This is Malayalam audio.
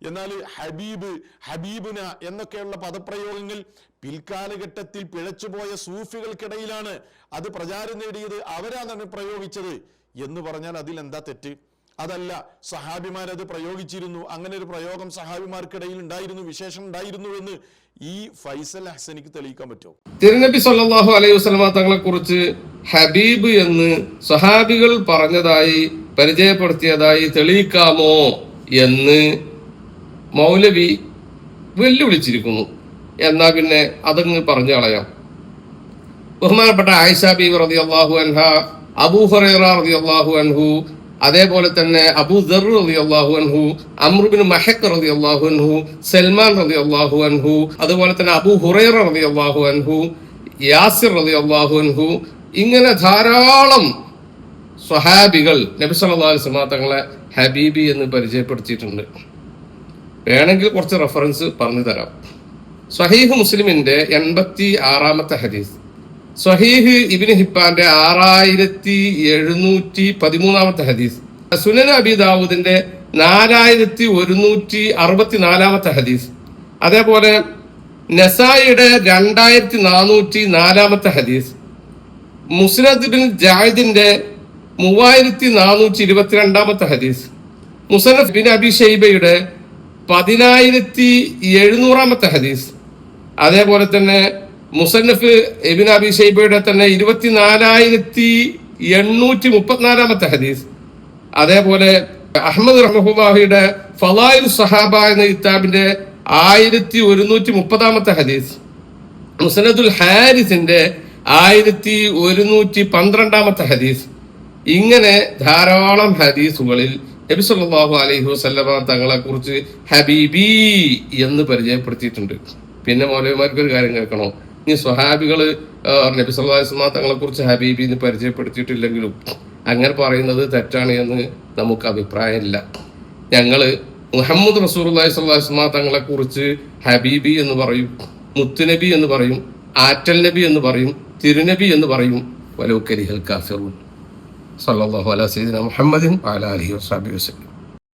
എന്നാൽ ഹബീബ്, ഹബീബുന എന്നൊക്കെയുള്ള പദപ്രയോഗങ്ങൾ പിൽക്കാലഘട്ടത്തിൽ പിഴച്ചുപോയ സൂഫികൾക്കിടയിലാണ് അത് പ്രചാരം നേടിയത്, അവരാണ് പ്രയോഗിച്ചത് എന്ന് പറഞ്ഞാൽ അതിൽ എന്താ തെറ്റ്? അതല്ല, സഹാബിമാരത് പ്രയോഗിച്ചിരുന്നു, അങ്ങനെ ഒരു പ്രയോഗം സഹാബിമാർക്കിടയിൽ ഉണ്ടായിരുന്നു, വിശേഷം ഉണ്ടായിരുന്നു എന്ന് ഈ ഫൈസൽ ഹസനിക്ക് തെളിയിക്കാൻ പറ്റുമോ? തിരുനബി സല്ലല്ലാഹു അലൈഹി വസല്ലമ തങ്ങളെ കുറിച്ച് ഹബീബ് എന്ന് സഹാബികൾ പറഞ്ഞതായി പരിചയപ്പെടുത്തിയതായി തെളിയിക്കാമോ എന്ന് മൗലവി വെല്ലുവിളിച്ചിരിക്കുന്നു. എന്നാ പിന്നെ അതങ്ങ് പറഞ്ഞു കളയാം. ബഹുമാനപ്പെട്ട ആയിഷ ബീവി റളിയല്ലാഹു അൻഹ, അബൂ ഹുറൈറ റളിയല്ലാഹു അൻഹു, അതേപോലെ തന്നെ അബൂ ദർ റളിയല്ലാഹു അൻഹു, അംർ ഇബ്നു മഹ്ഖ് റളിയല്ലാഹു അൻഹു, സൽമാൻ റളിയല്ലാഹു അൻഹു, അതുപോലെ തന്നെ അബൂ ഹുറൈറ റളിയല്ലാഹു അൻഹു, യാസിർ റളിയല്ലാഹു അൻഹു, ഇങ്ങനെ ധാരാളം സ്വഹാബികൾ നബി സല്ലല്ലാഹു അലൈഹി വസല്ലം തങ്ങളെ ഹബീബി എന്ന് പരിചയപ്പെടുത്തിയിട്ടുണ്ട്. വേണമെങ്കിൽ കുറച്ച് റെഫറൻസ് പറഞ്ഞു തരാം. സ്വഹീഹ് മുസ്ലിമിന്റെ 86-ാമത്തെ ഹദീസ്, സ്വഹീഹ് ഇബ്നു ഹിബ്ബാന്റെ 6713-ാമത്തെ ഹദീസ്, സുനൻ അബീ ദാവൂദിന്റെ 4164-ാമത്തെ ഹദീസ്, അതേപോലെ നസായിയുടെ 2404-ാമത്തെ ഹദീസ്, മുസ്നദ് ബിൻ ജായിദിന്റെ 3422-ാമത്തെ ഹദീസ്, മുസന്നഫ് ബിൻ അബി ഷൈബയുടെ 10700-ാമത്തെ ഹദീസ്, അതേപോലെ തന്നെ മുസന്നഫ് ഇബ്നു അബി ഷൈബയുടെ തന്നെ 24834-ാമത്തെ ഹദീസ്, അതേപോലെ അഹ്മദ് റഹ്മത്തുള്ളാഹിയുടെ ഫളായിൽ സഹാബ എന്ന കിതാബിന്റെ 1130-ാമത്തെ ഹദീസ്, മുസ്നദുൽ ഹാരിസിന്റെ 1112-ാമത്തെ ഹദീസ്. ഇങ്ങനെ ധാരാളം ഹദീസുകളിൽ നബി സല്ലല്ലാഹു അലൈഹി വസല്ലമ തങ്ങളെ കുറിച്ച് ഹബീബി എന്ന് പരിചയപ്പെടുത്തിയിട്ടുണ്ട്. പിന്നെ മൗലവിമാർക്ക് ഒരു കാര്യം കേൾക്കണോ, ഈ സ്വഹാബികള് നബി സല്ലല്ലാഹു അലൈഹി വസല്ലമ തങ്ങളെ കുറിച്ച് ഹബീബി എന്ന് പരിചയപ്പെടുത്തിയിട്ടില്ലെങ്കിലും അങ്ങനെ പറയുന്നത് തെറ്റാണ് എന്ന് നമുക്ക് അഭിപ്രായമില്ല. ഞങ്ങള് മുഹമ്മദ് റസൂലുള്ളാഹി സ്വല്ലല്ലാഹു അലൈഹി വസല്ലമ തങ്ങളെ കുറിച്ച് ഹബീബി എന്ന് പറയും, മുത്തുനബി എന്ന് പറയും, ആറ്റൽ നബി എന്ന് പറയും, തിരുനബി എന്ന് പറയും. വലൗ കരിഹൽ കാഫിറൂൻ. സല്ലല്ലാഹു അലാ സയ്യിദിനാ മുഹമ്മദിൻ വഅലാ ആലിഹി വസഹ്ബിഹി വസല്ലം.